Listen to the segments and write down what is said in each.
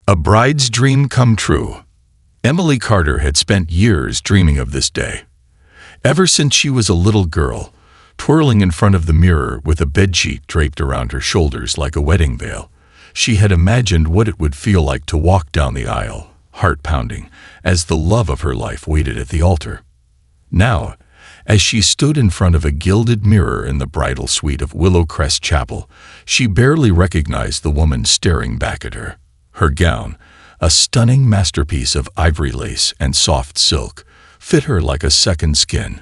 A bride's dream come true. Emily Carter had spent years dreaming of this day. Ever since she was a little girl, twirling in front of the mirror with a bedsheet draped around her shoulders like a wedding veil, she had imagined what it would feel like to walk down the aisle, heart pounding, as the love of her life waited at the altar. Now, as she stood in front of a gilded mirror in the bridal suite of Willowcrest Chapel, she barely recognized the woman staring back at her. Her gown, a stunning masterpiece of ivory lace and soft silk, fit her like a second skin.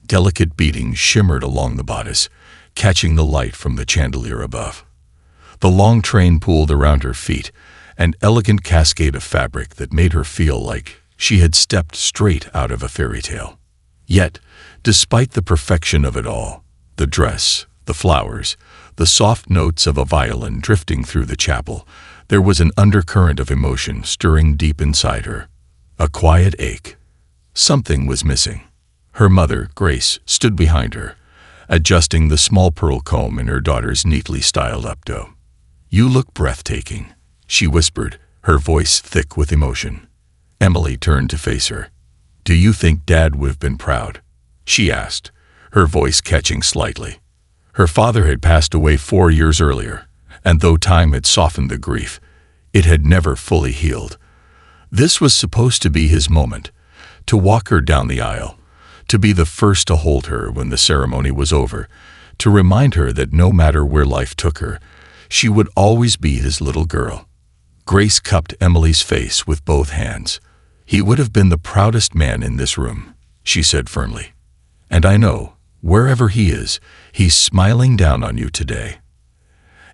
Delicate beading shimmered along the bodice, catching the light from the chandelier above. The long train pooled around her feet, an elegant cascade of fabric that made her feel like she had stepped straight out of a fairy tale. Yet, despite the perfection of it all, the dress, the flowers, the soft notes of a violin drifting through the chapel, there was an undercurrent of emotion stirring deep inside her, a quiet ache. Something was missing. Her mother, Grace, stood behind her, adjusting the small pearl comb in her daughter's neatly styled updo. "You look breathtaking," she whispered, her voice thick with emotion. Emily turned to face her. "Do you think Dad would have been proud?" she asked, her voice catching slightly. Her father had passed away 4 years earlier, and though time had softened the grief, it had never fully healed. This was supposed to be his moment, to walk her down the aisle, to be the first to hold her when the ceremony was over, to remind her that no matter where life took her, she would always be his little girl. Grace cupped Emily's face with both hands. "He would have been the proudest man in this room," she said firmly. "And I know, wherever he is, he's smiling down on you today."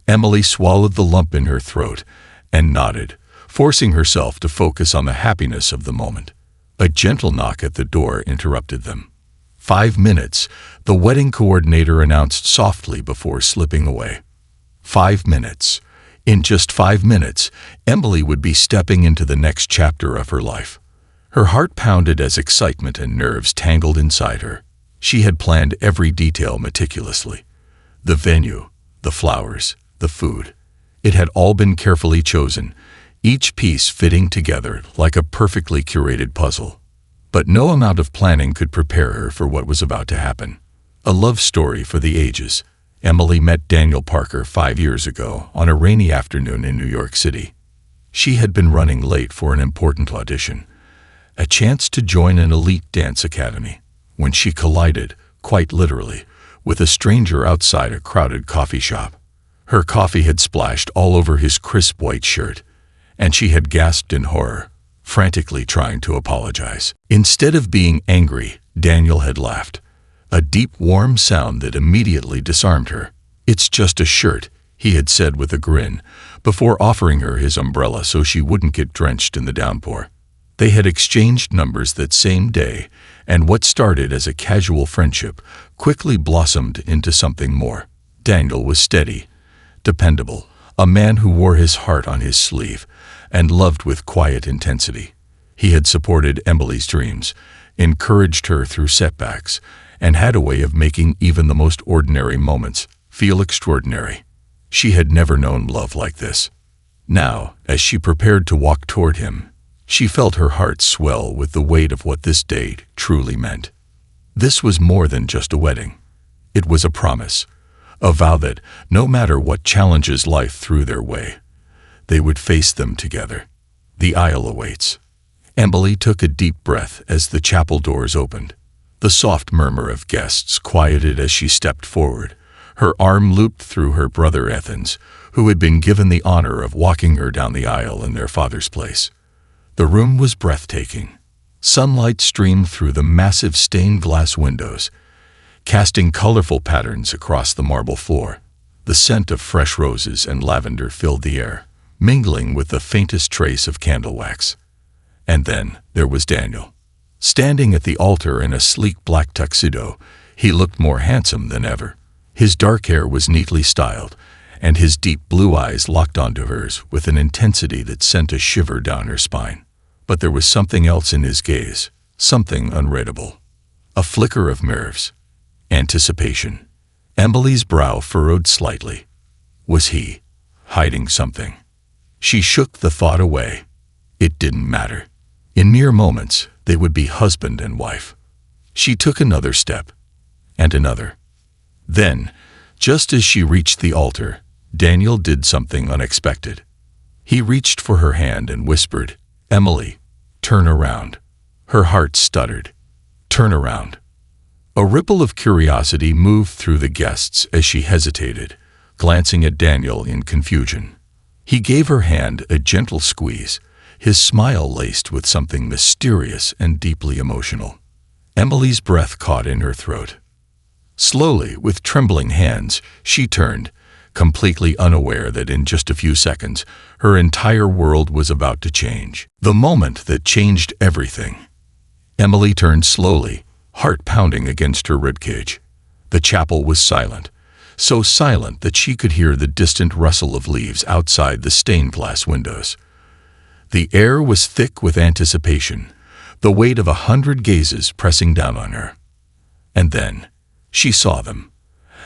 Emily swallowed the lump in her throat and nodded, forcing herself to focus on the happiness of the moment. A gentle knock at the door interrupted them. 5 minutes, the wedding coordinator announced softly before slipping away. 5 minutes. In just 5 minutes, Emily would be stepping into the next chapter of her life. Her heart pounded as excitement and nerves tangled inside her. She had planned every detail meticulously. The venue, the flowers, the food. It had all been carefully chosen, each piece fitting together like a perfectly curated puzzle. But no amount of planning could prepare her for what was about to happen. A love story for the ages. Emily met Daniel Parker 5 years ago on a rainy afternoon in New York City. She had been running late for an important audition, a chance to join an elite dance academy, when she collided, quite literally, with a stranger outside a crowded coffee shop. Her coffee had splashed all over his crisp white shirt, and she had gasped in horror, frantically trying to apologize. Instead of being angry, Daniel had laughed, a deep, warm sound that immediately disarmed her. "It's just a shirt," he had said with a grin, before offering her his umbrella so she wouldn't get drenched in the downpour. They had exchanged numbers that same day, and what started as a casual friendship quickly blossomed into something more. Daniel was steady, dependable, a man who wore his heart on his sleeve and loved with quiet intensity. He had supported Emily's dreams, encouraged her through setbacks, and had a way of making even the most ordinary moments feel extraordinary. She had never known love like this. Now, as she prepared to walk toward him, she felt her heart swell with the weight of what this day truly meant. This was more than just a wedding. It was a promise, a vow that, no matter what challenges life threw their way, they would face them together. The aisle awaits. Emily took a deep breath as the chapel doors opened. The soft murmur of guests quieted as she stepped forward, her arm looped through her brother Ethan's, who had been given the honor of walking her down the aisle in their father's place. The room was breathtaking. Sunlight streamed through the massive stained glass windows, casting colorful patterns across the marble floor. The scent of fresh roses and lavender filled the air, mingling with the faintest trace of candle wax. And then there was Daniel. Standing at the altar in a sleek black tuxedo, he looked more handsome than ever. His dark hair was neatly styled, and his deep blue eyes locked onto hers with an intensity that sent a shiver down her spine. But there was something else in his gaze, something unreadable. A flicker of nerves. Anticipation. Emily's brow furrowed slightly. Was he hiding something? She shook the thought away. It didn't matter. In mere moments, they would be husband and wife. She took another step, and another. Then, just as she reached the altar, Daniel did something unexpected. He reached for her hand and whispered, "Emily, turn around." Her heart stuttered. "Turn around." A ripple of curiosity moved through the guests as she hesitated, glancing at Daniel in confusion. He gave her hand a gentle squeeze, his smile laced with something mysterious and deeply emotional. Emily's breath caught in her throat. Slowly, with trembling hands, she turned, completely unaware that in just a few seconds, her entire world was about to change. The moment that changed everything. Emily turned slowly, heart pounding against her ribcage. The chapel was silent, so silent that she could hear the distant rustle of leaves outside the stained glass windows. The air was thick with anticipation, the weight of 100 gazes pressing down on her. And then, she saw them.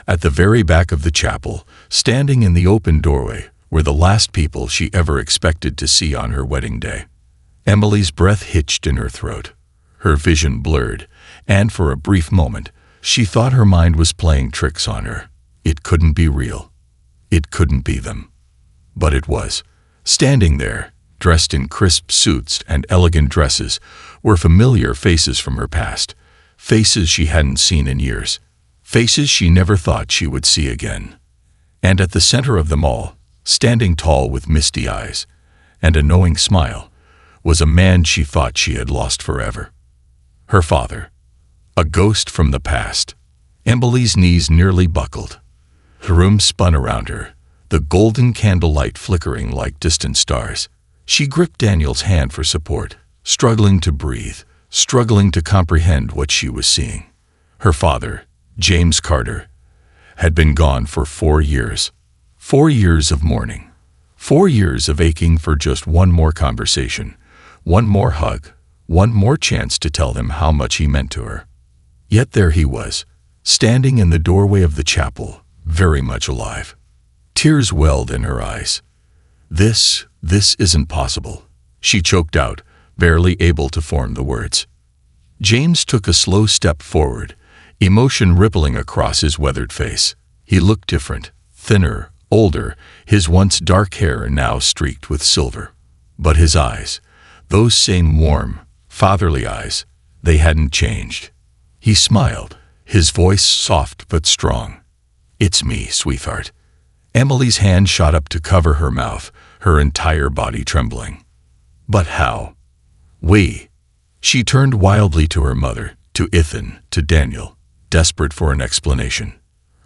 At the very back of the chapel, standing in the open doorway, were the last people she ever expected to see on her wedding day. Emily's breath hitched in her throat. Her vision blurred, and for a brief moment, she thought her mind was playing tricks on her. It couldn't be real. It couldn't be them. But it was. Standing there, dressed in crisp suits and elegant dresses, were familiar faces from her past, faces she hadn't seen in years, faces she never thought she would see again. And at the center of them all, standing tall with misty eyes and a knowing smile, was a man she thought she had lost forever. Her father. A ghost from the past. Emily's knees nearly buckled. The room spun around her, the golden candlelight flickering like distant stars. She gripped Daniel's hand for support, struggling to breathe, struggling to comprehend what she was seeing. Her father, James Carter, had been gone for 4 years. 4 years of mourning. 4 years of aching for just one more conversation, one more hug, one more chance to tell him how much he meant to her. Yet there he was, standing in the doorway of the chapel, very much alive. Tears welled in her eyes. This isn't possible," she choked out, barely able to form the words. James took a slow step forward, emotion rippling across his weathered face. He looked different, thinner, older, his once dark hair now streaked with silver. But his eyes, those same warm, fatherly eyes, they hadn't changed. He smiled, his voice soft but strong. "It's me, sweetheart." Emily's hand shot up to cover her mouth, her entire body trembling. But how? We. She turned wildly to her mother, to Ethan, to Daniel, desperate for an explanation.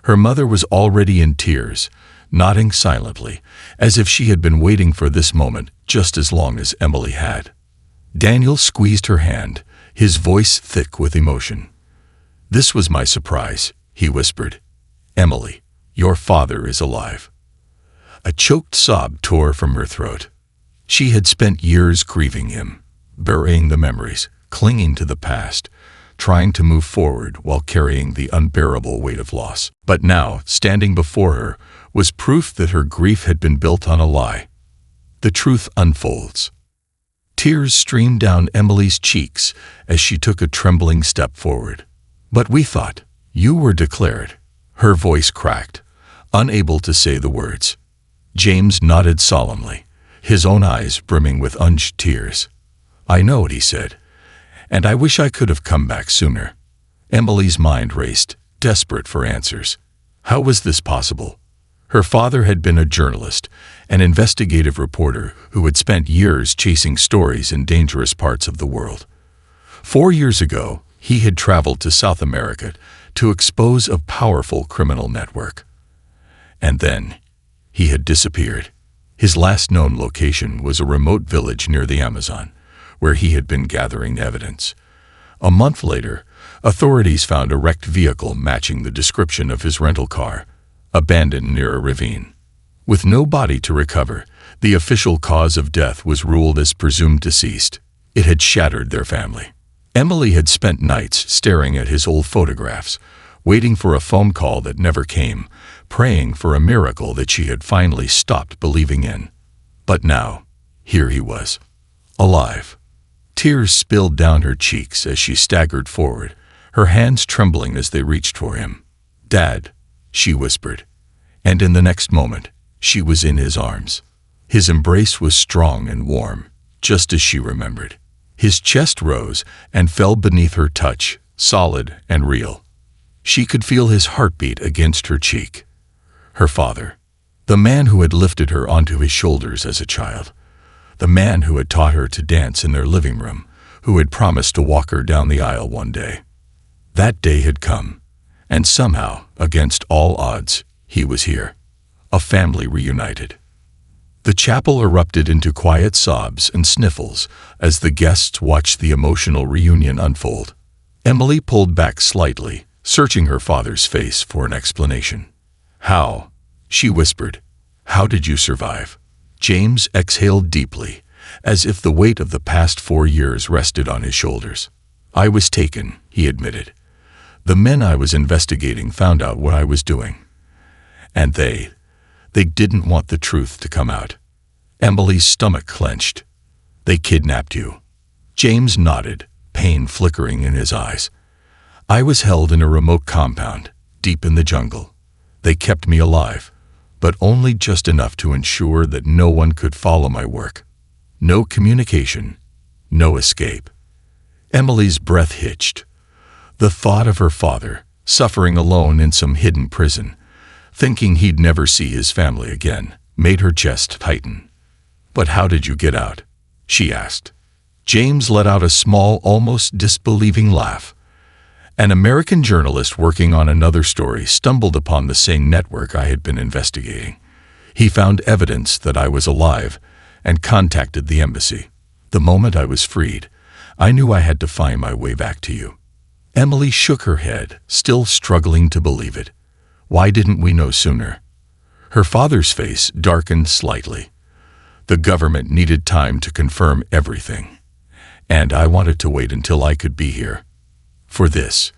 Her mother was already in tears, nodding silently, as if she had been waiting for this moment just as long as Emily had. Daniel squeezed her hand, his voice thick with emotion. "This was my surprise," he whispered. "Emily, your father is alive." A choked sob tore from her throat. She had spent years grieving him, burying the memories, clinging to the past, trying to move forward while carrying the unbearable weight of loss. But now, standing before her, was proof that her grief had been built on a lie. The truth unfolds. Tears streamed down Emily's cheeks as she took a trembling step forward. "But we thought you were declared." Her voice cracked, unable to say the words. James nodded solemnly, his own eyes brimming with unused tears. "I know what," he said, "and I wish I could have come back sooner." Emily's mind raced, desperate for answers. How was this possible? Her father had been a journalist, an investigative reporter who had spent years chasing stories in dangerous parts of the world. 4 years ago, he had traveled to South America to expose a powerful criminal network. And then, he had disappeared. His last known location was a remote village near the Amazon, where he had been gathering evidence. A month later, authorities found a wrecked vehicle matching the description of his rental car, abandoned near a ravine. With no body to recover, the official cause of death was ruled as presumed deceased. It had shattered their family. Emily had spent nights staring at his old photographs, waiting for a phone call that never came, praying for a miracle that she had finally stopped believing in. But now, here he was, alive. Tears spilled down her cheeks as she staggered forward, her hands trembling as they reached for him. "Dad," she whispered, and in the next moment, she was in his arms. His embrace was strong and warm, just as she remembered. His chest rose and fell beneath her touch, solid and real. She could feel his heartbeat against her cheek. Her father, the man who had lifted her onto his shoulders as a child, the man who had taught her to dance in their living room, who had promised to walk her down the aisle one day. That day had come, and somehow, against all odds, he was here. A family reunited. The chapel erupted into quiet sobs and sniffles as the guests watched the emotional reunion unfold. Emily pulled back slightly, searching her father's face for an explanation. "How?" she whispered. "How did you survive?" James exhaled deeply, as if the weight of the past 4 years rested on his shoulders. "I was taken," he admitted. "The men I was investigating found out what I was doing. And they didn't want the truth to come out." Emily's stomach clenched. "They kidnapped you." James nodded, pain flickering in his eyes. "I was held in a remote compound, deep in the jungle. They kept me alive, but only just enough to ensure that no one could follow my work. No communication, no escape." Emily's breath hitched. The thought of her father, suffering alone in some hidden prison, thinking he'd never see his family again, made her chest tighten. "But how did you get out?" she asked. James let out a small, almost disbelieving laugh. "An American journalist working on another story stumbled upon the same network I had been investigating. He found evidence that I was alive and contacted the embassy. The moment I was freed, I knew I had to find my way back to you." Emily shook her head, still struggling to believe it. "Why didn't we know sooner?" Her father's face darkened slightly. "The government needed time to confirm everything, and I wanted to wait until I could be here. For this."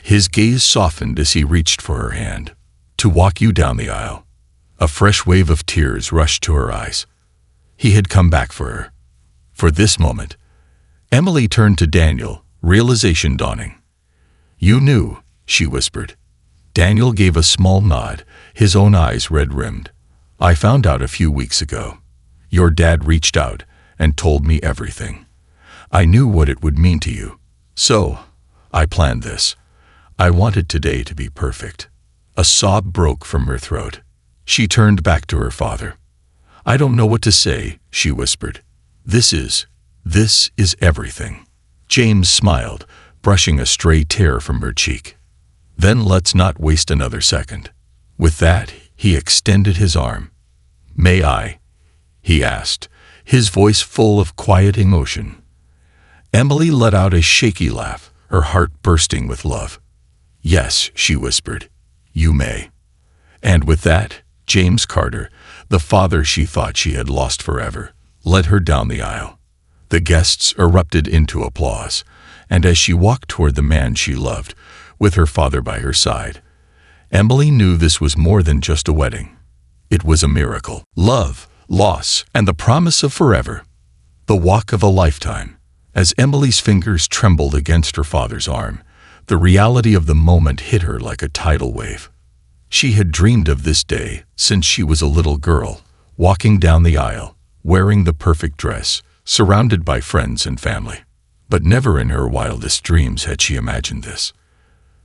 His gaze softened as he reached for her hand. "To walk you down the aisle." A fresh wave of tears rushed to her eyes. He had come back for her. For this moment. Emily turned to Daniel, realization dawning. "You knew," she whispered. Daniel gave a small nod, his own eyes red-rimmed. "I found out a few weeks ago. Your dad reached out and told me everything. I knew what it would mean to you. So, I planned this. I wanted today to be perfect." A sob broke from her throat. She turned back to her father. "I don't know what to say," she whispered. This is everything." James smiled, brushing a stray tear from her cheek. "Then let's not waste another second." With that, he extended his arm. "May I?" he asked, his voice full of quiet emotion. Emily let out a shaky laugh, her heart bursting with love. "Yes," she whispered, "you may." And with that, James Carter, the father she thought she had lost forever, led her down the aisle. The guests erupted into applause, and as she walked toward the man she loved, with her father by her side, Emily knew this was more than just a wedding. It was a miracle. Love, loss, and the promise of forever. The walk of a lifetime. As Emily's fingers trembled against her father's arm, the reality of the moment hit her like a tidal wave. She had dreamed of this day since she was a little girl, walking down the aisle, wearing the perfect dress, surrounded by friends and family. But never in her wildest dreams had she imagined this.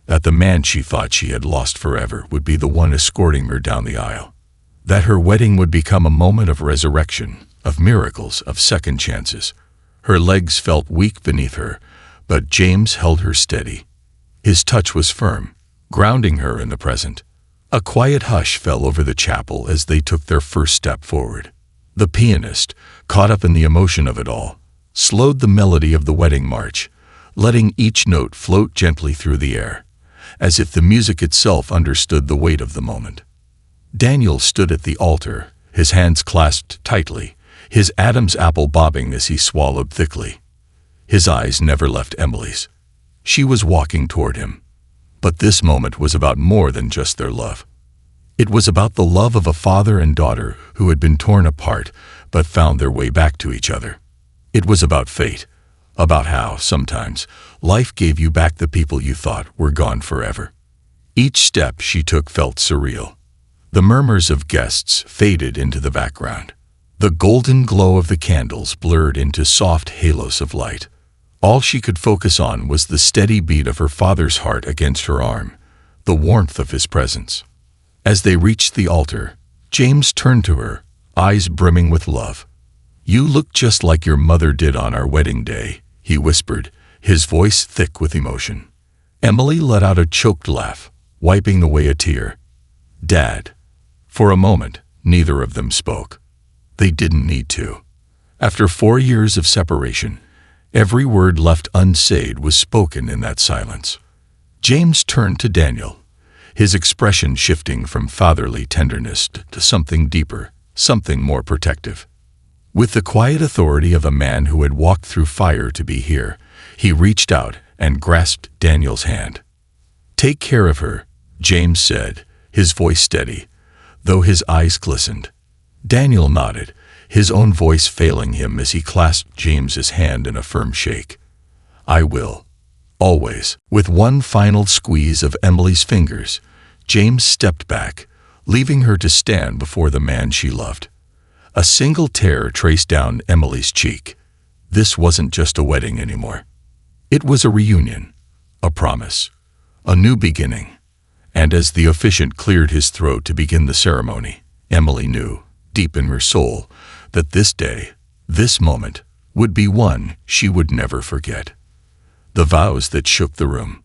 That the man she thought she had lost forever would be the one escorting her down the aisle. That her wedding would become a moment of resurrection, of miracles, of second chances. Her legs felt weak beneath her, but James held her steady. His touch was firm, grounding her in the present. A quiet hush fell over the chapel as they took their first step forward. The pianist, caught up in the emotion of it all, slowed the melody of the wedding march, letting each note float gently through the air, as if the music itself understood the weight of the moment. Daniel stood at the altar, his hands clasped tightly, his Adam's apple bobbing as he swallowed thickly. His eyes never left Emily's. She was walking toward him. But this moment was about more than just their love. It was about the love of a father and daughter who had been torn apart but found their way back to each other. It was about fate, about how, sometimes, life gave you back the people you thought were gone forever. Each step she took felt surreal. The murmurs of guests faded into the background. The golden glow of the candles blurred into soft halos of light. All she could focus on was the steady beat of her father's heart against her arm, the warmth of his presence. As they reached the altar, James turned to her, eyes brimming with love. "You look just like your mother did on our wedding day," he whispered, his voice thick with emotion. Emily let out a choked laugh, wiping away a tear. "Dad." For a moment, neither of them spoke. They didn't need to. After 4 years of separation, every word left unsaid was spoken in that silence. James turned to Daniel, his expression shifting from fatherly tenderness to something deeper, something more protective. With the quiet authority of a man who had walked through fire to be here, he reached out and grasped Daniel's hand. "Take care of her," James said, his voice steady, though his eyes glistened. Daniel nodded, his own voice failing him as he clasped James's hand in a firm shake. "I will. Always." With one final squeeze of Emily's fingers, James stepped back, leaving her to stand before the man she loved. A single tear traced down Emily's cheek. This wasn't just a wedding anymore. It was a reunion, a promise, a new beginning. And as the officiant cleared his throat to begin the ceremony, Emily knew, deep in her soul, that this day, this moment, would be one she would never forget. The vows that shook the room.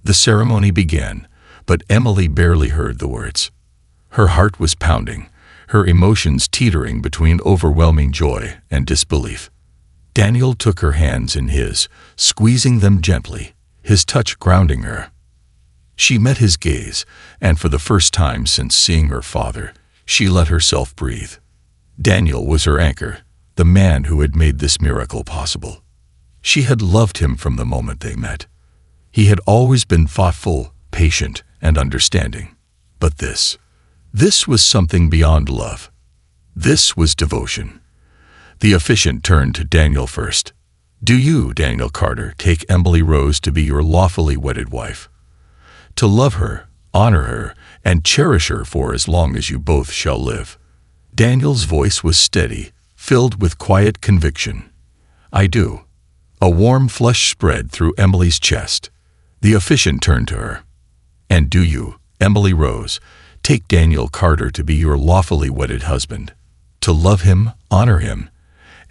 The ceremony began, but Emily barely heard the words. Her heart was pounding, her emotions teetering between overwhelming joy and disbelief. Daniel took her hands in his, squeezing them gently, his touch grounding her. She met his gaze, and for the first time since seeing her father, she let herself breathe. Daniel was her anchor, the man who had made this miracle possible. She had loved him from the moment they met. He had always been thoughtful, patient, and understanding. But this was something beyond love. This was devotion. The officiant turned to Daniel first. "Do you, Daniel Carter, take Emily Rose to be your lawfully wedded wife? To love her, honor her, and cherish her for as long as you both shall live?" Daniel's voice was steady, filled with quiet conviction. "I do." A warm flush spread through Emily's chest. The officiant turned to her. "And do you, Emily Rose, take Daniel Carter to be your lawfully wedded husband? To love him, honor him,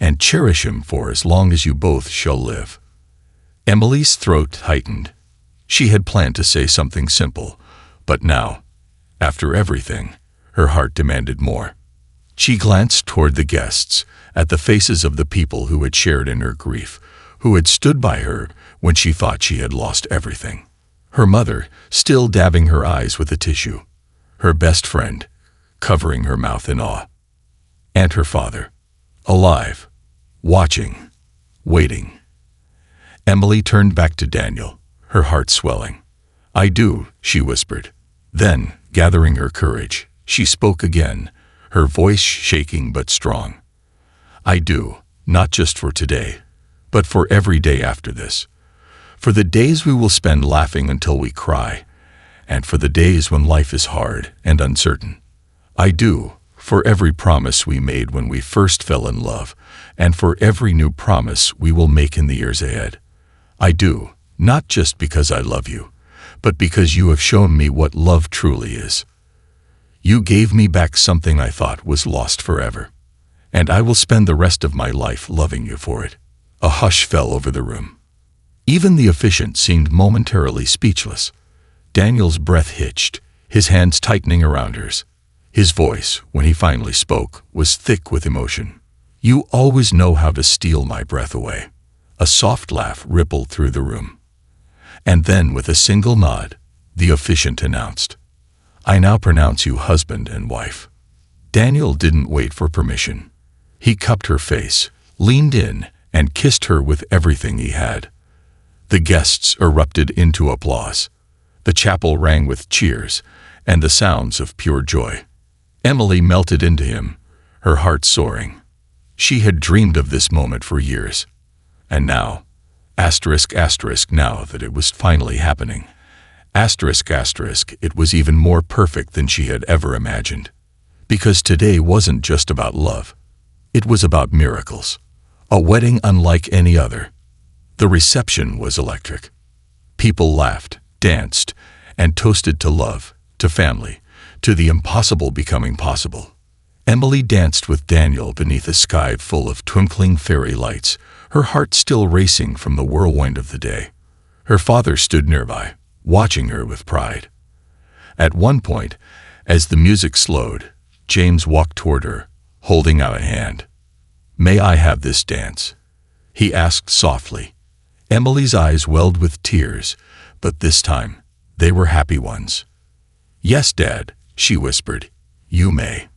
and cherish him for as long as you both shall live?" Emily's throat tightened. She had planned to say something simple, but now, after everything, her heart demanded more. She glanced toward the guests, at the faces of the people who had shared in her grief, who had stood by her when she thought she had lost everything. Her mother, still dabbing her eyes with a tissue. Her best friend, covering her mouth in awe. And her father, alive, watching, waiting. Emily turned back to Daniel, her heart swelling. "I do," she whispered. Then, gathering her courage, she spoke again, her voice shaking but strong. "I do, not just for today, but for every day after this. For the days we will spend laughing until we cry, and for the days when life is hard and uncertain. I do, for every promise we made when we first fell in love, and for every new promise we will make in the years ahead. I do, not just because I love you, but because you have shown me what love truly is. You gave me back something I thought was lost forever, and I will spend the rest of my life loving you for it." A hush fell over the room. Even the officiant seemed momentarily speechless. Daniel's breath hitched, his hands tightening around hers. His voice, when he finally spoke, was thick with emotion. "You always know how to steal my breath away." A soft laugh rippled through the room. And then, with a single nod, the officiant announced, "I now pronounce you husband and wife." Daniel didn't wait for permission. He cupped her face, leaned in, and kissed her with everything he had. The guests erupted into applause. The chapel rang with cheers and the sounds of pure joy. Emily melted into him, her heart soaring. She had dreamed of this moment for years. And now, now that it was finally happening, it was even more perfect than she had ever imagined. Because today wasn't just about love. It was about miracles. A wedding unlike any other. The reception was electric. People laughed, danced, and toasted to love, to family, to the impossible becoming possible. Emily danced with Daniel beneath a sky full of twinkling fairy lights, her heart still racing from the whirlwind of the day. Her father stood nearby, watching her with pride. At one point, as the music slowed, James walked toward her, holding out a hand. "May I have this dance?" he asked softly. Emily's eyes welled with tears, but this time, they were happy ones. "Yes, Dad," she whispered. "You may."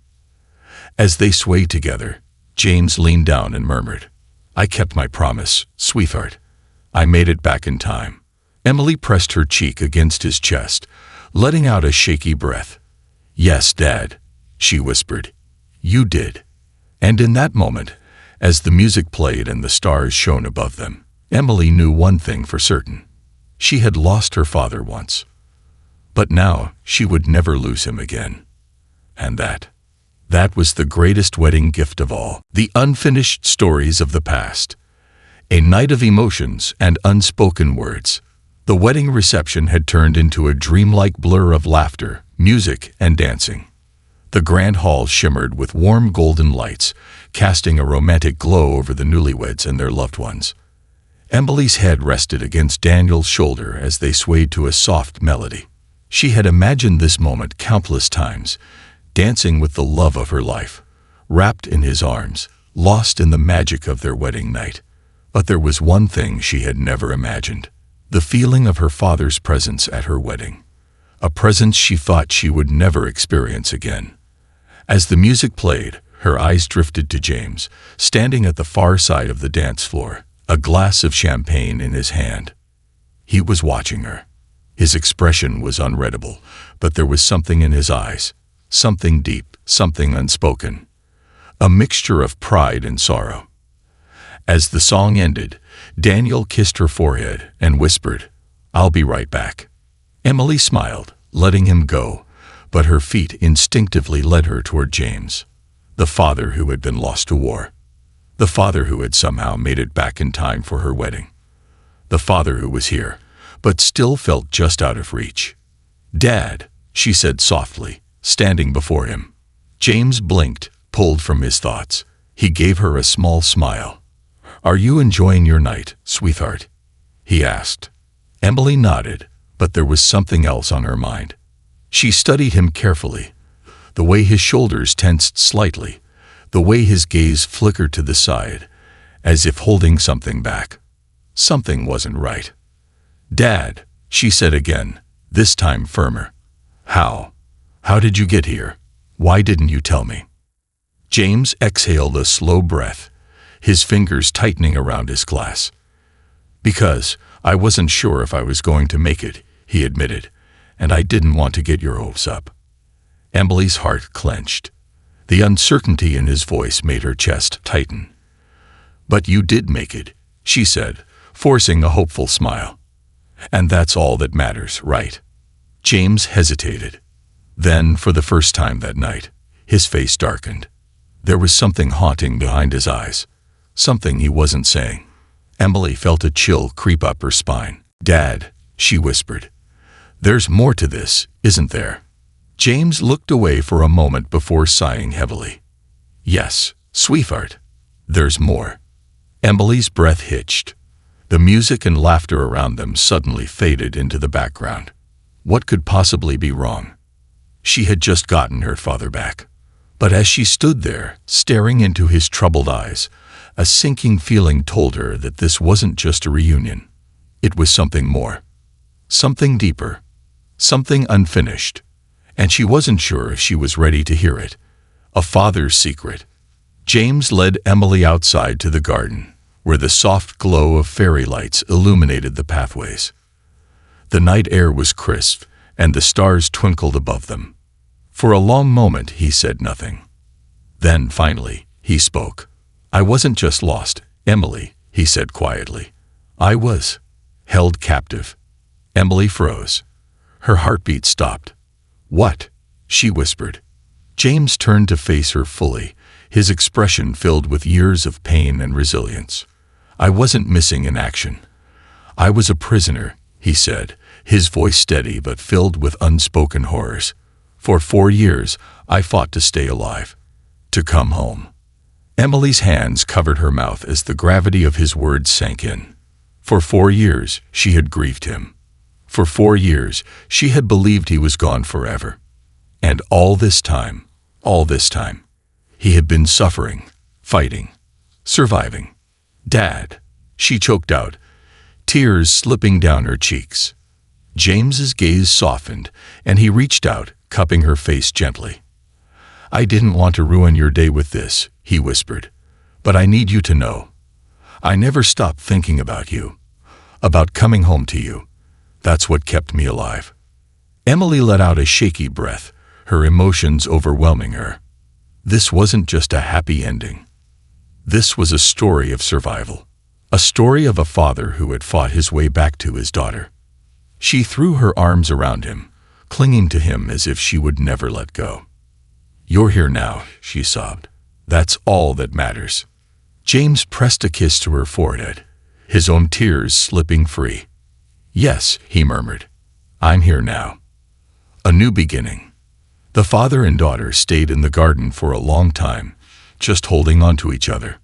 As they swayed together, James leaned down and murmured, "I kept my promise, sweetheart. I made it back in time." Emily pressed her cheek against his chest, letting out a shaky breath. "Yes, Dad," she whispered. "You did." And in that moment, as the music played and the stars shone above them, Emily knew one thing for certain. She had lost her father once. But now she would never lose him again. And that was the greatest wedding gift of all. The unfinished stories of the past. A night of emotions and unspoken words. The wedding reception had turned into a dreamlike blur of laughter, music, and dancing. The grand hall shimmered with warm golden lights, casting a romantic glow over the newlyweds and their loved ones. Emily's head rested against Daniel's shoulder as they swayed to a soft melody. She had imagined this moment countless times, dancing with the love of her life, wrapped in his arms, lost in the magic of their wedding night. But there was one thing she had never imagined: the feeling of her father's presence at her wedding. A presence she thought she would never experience again. As the music played, her eyes drifted to James, standing at the far side of the dance floor, a glass of champagne in his hand. He was watching her. His expression was unreadable, but there was something in his eyes, something deep, something unspoken, a mixture of pride and sorrow. As the song ended, Daniel kissed her forehead and whispered, "I'll be right back." Emily smiled, letting him go, but her feet instinctively led her toward James, the father who had been lost to war, the father who had somehow made it back in time for her wedding, the father who was here, but still felt just out of reach. "Dad," she said softly, standing before him. James blinked, pulled from his thoughts. He gave her a small smile. "Are you enjoying your night, sweetheart?" he asked. Emily nodded, but there was something else on her mind. She studied him carefully, the way his shoulders tensed slightly, the way his gaze flickered to the side, as if holding something back. Something wasn't right. "Dad," she said again, this time firmer. How did you get here? Why didn't you tell me?" James exhaled a slow breath, his fingers tightening around his glass. "Because I wasn't sure if I was going to make it," he admitted, "and I didn't want to get your hopes up." Emily's heart clenched. The uncertainty in his voice made her chest tighten. "But you did make it," she said, forcing a hopeful smile. "And that's all that matters, right?" James hesitated. Then, for the first time that night, his face darkened. There was something haunting behind his eyes, something he wasn't saying. Emily felt a chill creep up her spine. "Dad," she whispered, "there's more to this, isn't there?" James looked away for a moment before sighing heavily. "Yes, sweetheart, there's more." Emily's breath hitched. The music and laughter around them suddenly faded into the background. What could possibly be wrong? She had just gotten her father back. But as she stood there, staring into his troubled eyes, a sinking feeling told her that this wasn't just a reunion. It was something more. Something deeper. Something unfinished. And she wasn't sure if she was ready to hear it. A father's secret. James led Emily outside to the garden, where the soft glow of fairy lights illuminated the pathways. The night air was crisp, and the stars twinkled above them. For a long moment he said nothing. Then, finally, he spoke. I wasn't just lost, Emily, he said quietly. I was held captive. Emily froze. Her heartbeat stopped. What? She whispered. James turned to face her fully, his expression filled with years of pain and resilience. I wasn't missing in action. I was a prisoner, he said, his voice steady but filled with unspoken horrors. For 4 years, I fought to stay alive, to come home. Emily's hands covered her mouth as the gravity of his words sank in. For 4 years, she had grieved him. For 4 years, she had believed he was gone forever. And all this time, he had been suffering, fighting, surviving. Dad, she choked out, tears slipping down her cheeks. James's gaze softened, and he reached out, cupping her face gently. I didn't want to ruin your day with this, he whispered, but I need you to know. I never stopped thinking about you, about coming home to you. That's what kept me alive. Emily let out a shaky breath, her emotions overwhelming her. This wasn't just a happy ending. This was a story of survival, a story of a father who had fought his way back to his daughter. She threw her arms around him, clinging to him as if she would never let go. You're here now, she sobbed. That's all that matters. James pressed a kiss to her forehead, his own tears slipping free. Yes, he murmured. I'm here now. A new beginning. The father and daughter stayed in the garden for a long time, just holding on to each other.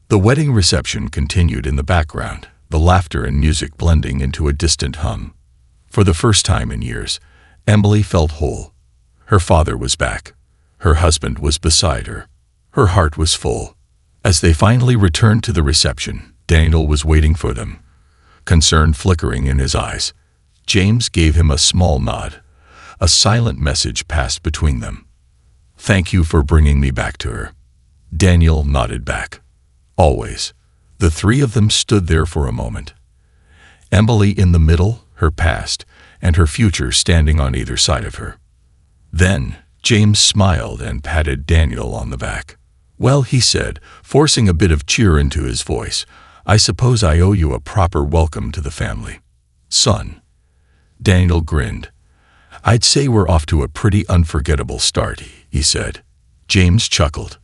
The wedding reception continued in the background, the laughter and music blending into a distant hum. For the first time in years, Emily felt whole. Her father was back. Her husband was beside her. Her heart was full. As they finally returned to the reception, Daniel was waiting for them, concern flickering in his eyes. James gave him a small nod. A silent message passed between them. Thank you for bringing me back to her. Daniel nodded back. Always. The three of them stood there for a moment. Emily in the middle, her past, and her future standing on either side of her. Then, James smiled and patted Daniel on the back. Well, he said, forcing a bit of cheer into his voice, I suppose I owe you a proper welcome to the family. Son. Daniel grinned. I'd say we're off to a pretty unforgettable start, he said. James chuckled.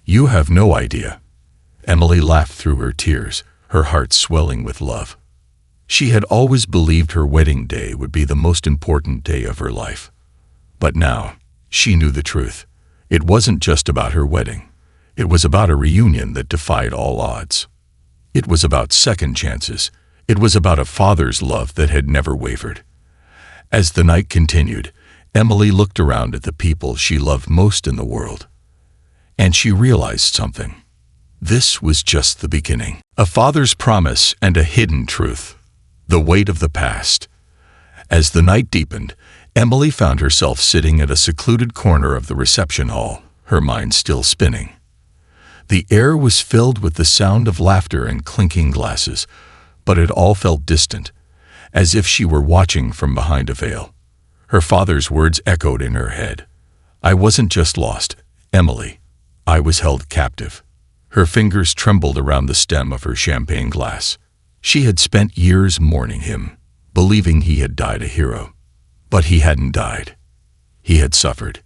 You have no idea. Emily laughed through her tears, her heart swelling with love. She had always believed her wedding day would be the most important day of her life. But now, she knew the truth. It wasn't just about her wedding. It was about a reunion that defied all odds. It was about second chances. It was about a father's love that had never wavered. As the night continued, Emily looked around at the people she loved most in the world. And she realized something. This was just the beginning. A father's promise and a hidden truth. The weight of the past. As the night deepened, Emily found herself sitting at a secluded corner of the reception hall, her mind still spinning. The air was filled with the sound of laughter and clinking glasses, but it all felt distant, as if she were watching from behind a veil. Her father's words echoed in her head. I wasn't just lost, Emily. I was held captive. Her fingers trembled around the stem of her champagne glass. She had spent years mourning him, believing he had died a hero. But he hadn't died. He had suffered.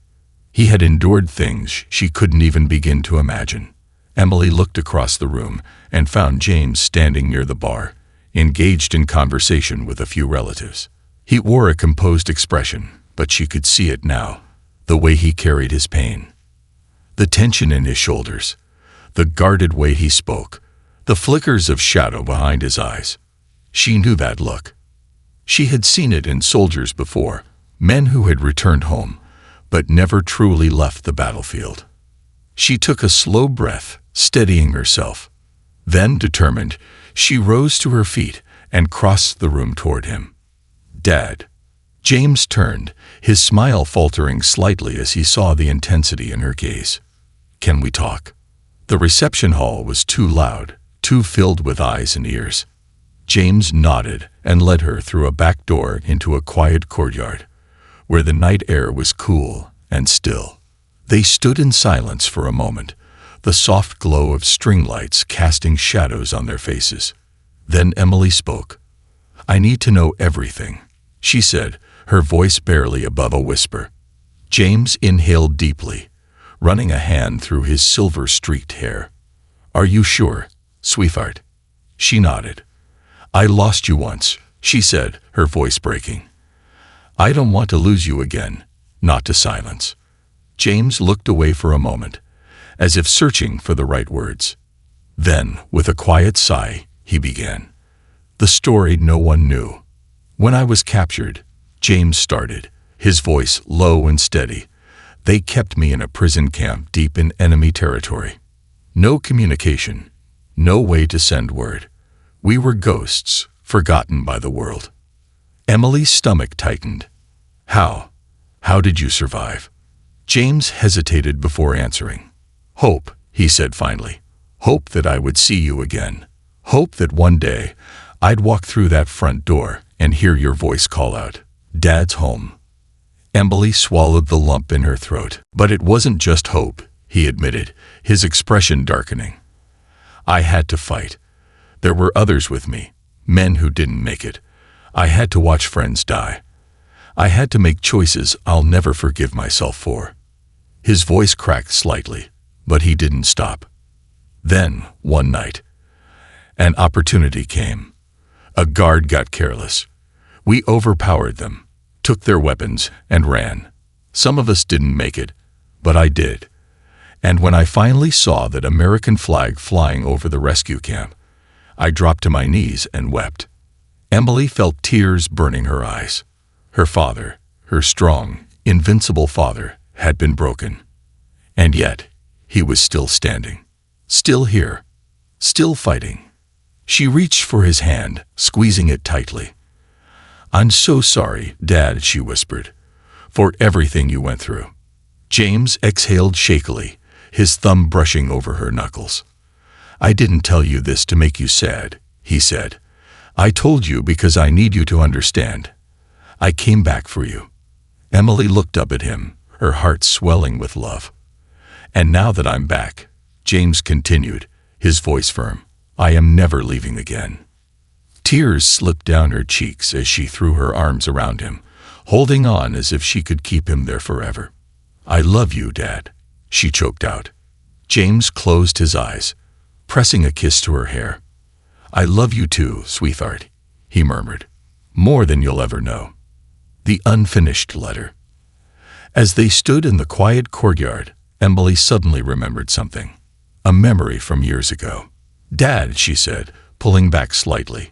He had endured things she couldn't even begin to imagine. Emily looked across the room and found James standing near the bar, engaged in conversation with a few relatives. He wore a composed expression, but she could see it now, the way he carried his pain. The tension in his shoulders, the guarded way he spoke, the flickers of shadow behind his eyes. She knew that look. She had seen it in soldiers before, men who had returned home, but never truly left the battlefield. She took a slow breath, steadying herself. Then, determined, she rose to her feet and crossed the room toward him. Dad. James turned, his smile faltering slightly as he saw the intensity in her gaze. Can we talk? The reception hall was too loud, too filled with eyes and ears. James nodded and led her through a back door into a quiet courtyard, where the night air was cool and still. They stood in silence for a moment, the soft glow of string lights casting shadows on their faces. Then Emily spoke. "I need to know everything," she said, her voice barely above a whisper. James inhaled deeply, running a hand through his silver-streaked hair. "Are you sure, sweetheart?" She nodded. "I lost you once," she said, her voice breaking. "I don't want to lose you again," not to silence. James looked away for a moment, as if searching for the right words. Then, with a quiet sigh, he began. "The story no one knew. When I was captured," James started, his voice low and steady, "they kept me in a prison camp deep in enemy territory. No communication, no way to send word. We were ghosts, forgotten by the world." Emily's stomach tightened. How did you survive?" James hesitated before answering. "Hope," he said finally. "Hope that I would see you again. Hope that one day I'd walk through that front door and hear your voice call out, 'Dad's home.'" Emily swallowed the lump in her throat. "But it wasn't just hope," he admitted, his expression darkening. "I had to fight. There were others with me, men who didn't make it. I had to watch friends die. I had to make choices I'll never forgive myself for." His voice cracked slightly, but he didn't stop. Then, one night, an opportunity came. A guard got careless. We overpowered them, took their weapons, and ran. Some of us didn't make it, but I did. And when I finally saw that American flag flying over the rescue camp, I dropped to my knees and wept. Emily felt tears burning her eyes. Her father, her strong, invincible father, had been broken. And yet, he was still standing, still here, still fighting. She reached for his hand, squeezing it tightly. "I'm so sorry, Dad," she whispered, "for everything you went through." James exhaled shakily, his thumb brushing over her knuckles. "I didn't tell you this to make you sad," he said. "I told you because I need you to understand. I came back for you." Emily looked up at him, her heart swelling with love. "And now that I'm back," James continued, his voice firm, "I am never leaving again." Tears slipped down her cheeks as she threw her arms around him, holding on as if she could keep him there forever. "I love you, Dad," she choked out. James closed his eyes, pressing a kiss to her hair. "I love you too, sweetheart," he murmured, "more than you'll ever know." The unfinished letter. As they stood in the quiet courtyard, Emily suddenly remembered something. A memory from years ago. "Dad," she said, pulling back slightly,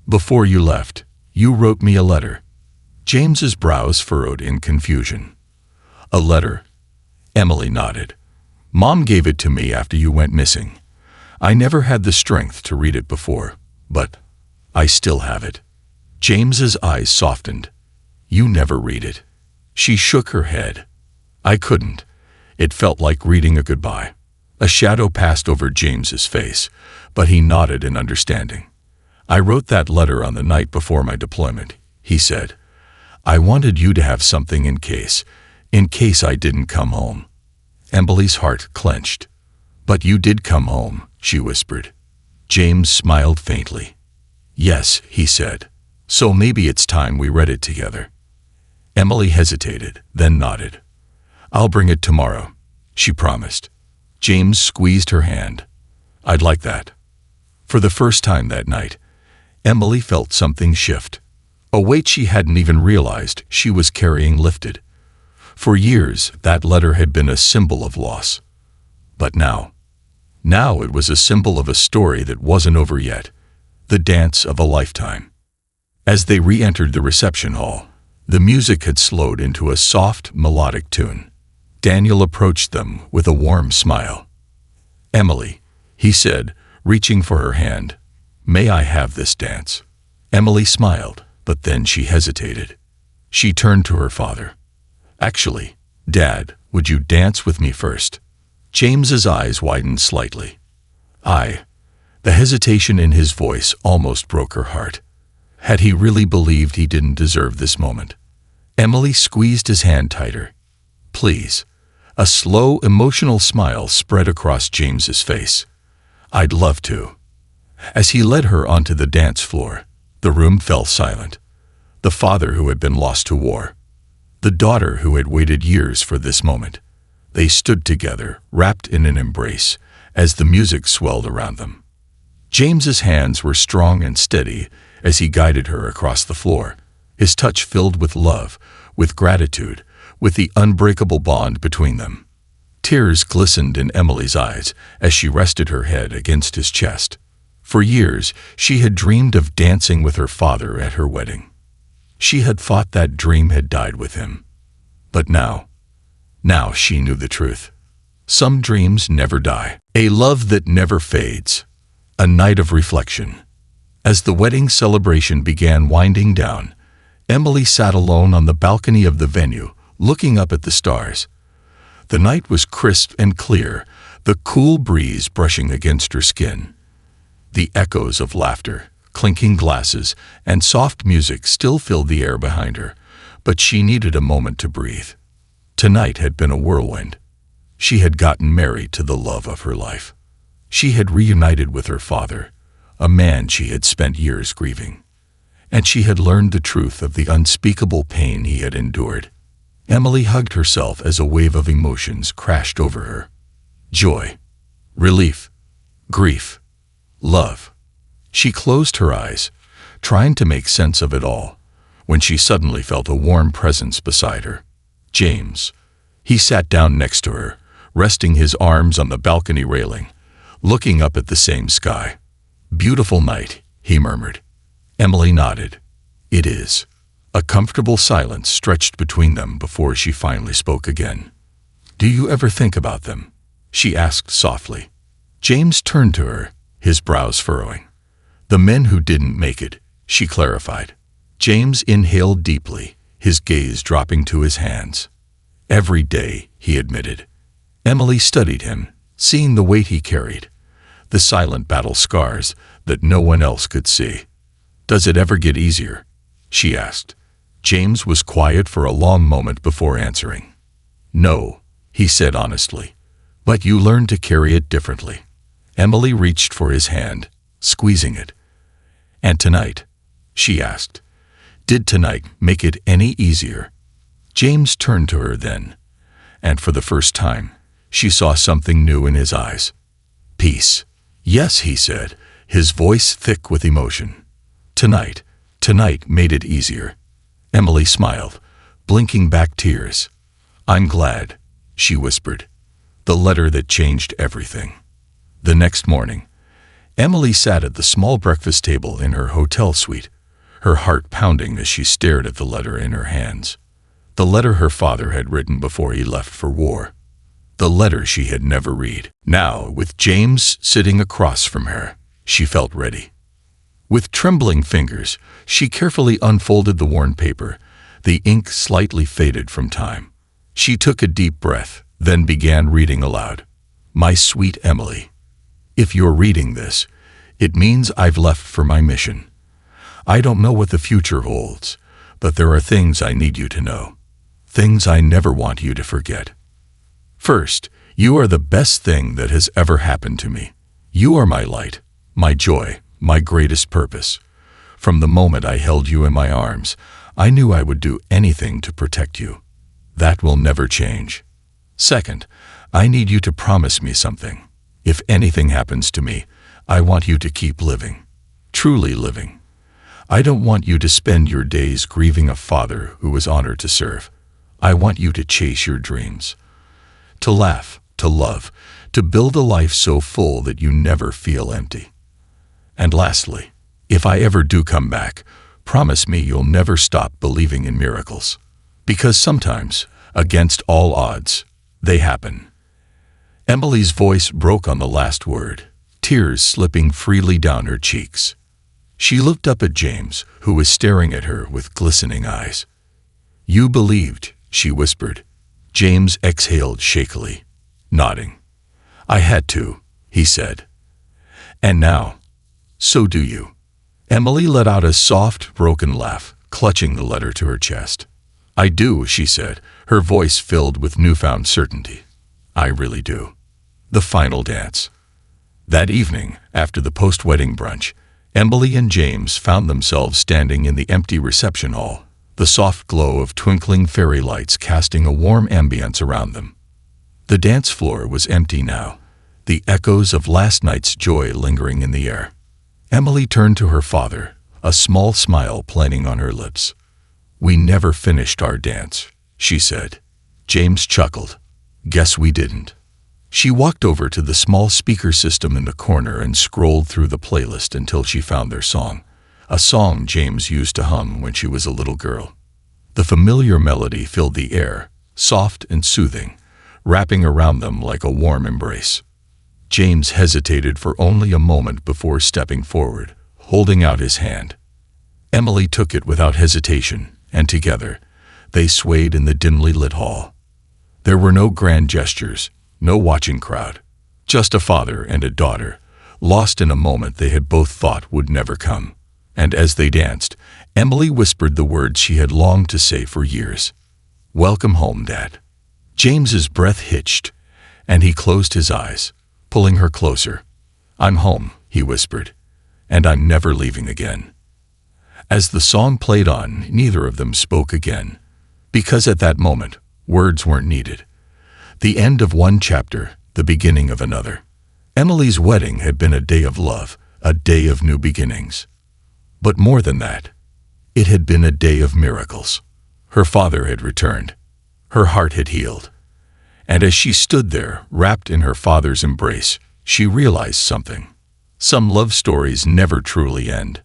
"before you left, you wrote me a letter." James's brows furrowed in confusion. "A letter?" Emily nodded. "Mom gave it to me after you went missing. I never had the strength to read it before, but I still have it." James's eyes softened. "You never read it." She shook her head. "I couldn't. It felt like reading a goodbye." A shadow passed over James's face, but he nodded in understanding. "I wrote that letter on the night before my deployment," he said. "I wanted you to have something in case I didn't come home." Emily's heart clenched. "But you did come home," she whispered. James smiled faintly. "Yes," he said. "So maybe it's time we read it together." Emily hesitated, then nodded. "I'll bring it tomorrow," she promised. James squeezed her hand. "I'd like that." For the first time that night, Emily felt something shift. A weight she hadn't even realized she was carrying lifted. For years, that letter had been a symbol of loss. But now it was a symbol of a story that wasn't over yet, the dance of a lifetime. As they re-entered the reception hall, the music had slowed into a soft, melodic tune. Daniel approached them with a warm smile. "Emily," he said, reaching for her hand, "may I have this dance?" Emily smiled, but then she hesitated. She turned to her father. "Actually, Dad, would you dance with me first?" James's eyes widened slightly. The hesitation in his voice almost broke her heart. Had he really believed he didn't deserve this moment? Emily squeezed his hand tighter. "Please, A slow, emotional smile spread across James's face. "I'd love to." As he led her onto the dance floor, the room fell silent. The father who had been lost to war, the daughter who had waited years for this moment. They stood together, wrapped in an embrace, as the music swelled around them. James's hands were strong and steady as he guided her across the floor, his touch filled with love, with gratitude, with the unbreakable bond between them. Tears glistened in Emily's eyes as she rested her head against his chest. For years, she had dreamed of dancing with her father at her wedding. She had thought that dream had died with him. But now she knew the truth. Some dreams never die. A love that never fades. A night of reflection. As the wedding celebration began winding down, Emily sat alone on the balcony of the venue, looking up at the stars. The night was crisp and clear, the cool breeze brushing against her skin. The echoes of laughter, clinking glasses, and soft music still filled the air behind her, but she needed a moment to breathe. Tonight had been a whirlwind. She had gotten married to the love of her life. She had reunited with her father, a man she had spent years grieving. And she had learned the truth of the unspeakable pain he had endured. Emily hugged herself as a wave of emotions crashed over her. Joy, relief, grief, love. She closed her eyes, trying to make sense of it all, when she suddenly felt a warm presence beside her. James. He sat down next to her, resting his arms on the balcony railing, looking up at the same sky. "Beautiful night," he murmured. Emily nodded. "It is." A comfortable silence stretched between them before she finally spoke again. "Do you ever think about them?" she asked softly. James turned to her, his brows furrowing. "The men who didn't make it," she clarified. James inhaled deeply, his gaze dropping to his hands. "Every day," he admitted. Emily studied him, seeing the weight he carried, the silent battle scars that no one else could see. "Does it ever get easier?" she asked. James was quiet for a long moment before answering. "No," he said honestly, "but you learn to carry it differently." Emily reached for his hand, squeezing it. "And tonight?" she asked. "Did tonight make it any easier?" James turned to her then, and for the first time, she saw something new in his eyes. "Peace." "Yes," he said, his voice thick with emotion. Tonight made it easier." Emily smiled, blinking back tears. "I'm glad," she whispered. "The letter that changed everything." The next morning, Emily sat at the small breakfast table in her hotel suite, her heart pounding as she stared at the letter in her hands. The letter her father had written before he left for war. The letter she had never read. Now, with James sitting across from her, she felt ready. With trembling fingers, she carefully unfolded the worn paper, the ink slightly faded from time. She took a deep breath, then began reading aloud. "My sweet Emily, if you're reading this, it means I've left for my mission. I don't know what the future holds, but there are things I need you to know. Things I never want you to forget. First, you are the best thing that has ever happened to me. You are my light, my joy, my greatest purpose. From the moment I held you in my arms, I knew I would do anything to protect you. That will never change. Second, I need you to promise me something. If anything happens to me, I want you to keep living, truly living. I don't want you to spend your days grieving a father who was honored to serve. I want you to chase your dreams, to laugh, to love, to build a life so full that you never feel empty. And lastly, if I ever do come back, promise me you'll never stop believing in miracles. Because sometimes, against all odds, they happen." Emily's voice broke on the last word, tears slipping freely down her cheeks. She looked up at James, who was staring at her with glistening eyes. "You believed," she whispered. James exhaled shakily, nodding. "I had to," he said. "And now, so do you." Emily let out a soft, broken laugh, clutching the letter to her chest. "I do," she said, her voice filled with newfound certainty. I really do. The final dance. That evening, after the post-wedding brunch, Emily and James found themselves standing in the empty reception hall, the soft glow of twinkling fairy lights casting a warm ambience around them. The dance floor was empty now, the echoes of last night's joy lingering in the air. Emily turned to her father, a small smile playing on her lips. "We never finished our dance," she said. James chuckled. "Guess we didn't." She walked over to the small speaker system in the corner and scrolled through the playlist until she found their song, a song James used to hum when she was a little girl. The familiar melody filled the air, soft and soothing, wrapping around them like a warm embrace. James hesitated for only a moment before stepping forward, holding out his hand. Emily took it without hesitation, and together, they swayed in the dimly lit hall. There were no grand gestures, no watching crowd, just a father and a daughter, lost in a moment they had both thought would never come. And as they danced, Emily whispered the words she had longed to say for years. "Welcome home, Dad." James's breath hitched, and he closed his eyes, pulling her closer. "I'm home," he whispered, "and I'm never leaving again." As the song played on, neither of them spoke again, because at that moment, words weren't needed. The end of one chapter, the beginning of another. Emily's wedding had been a day of love, a day of new beginnings. But more than that, it had been a day of miracles. Her father had returned. Her heart had healed. And as she stood there, wrapped in her father's embrace, she realized something. Some love stories never truly end.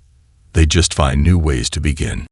They just find new ways to begin.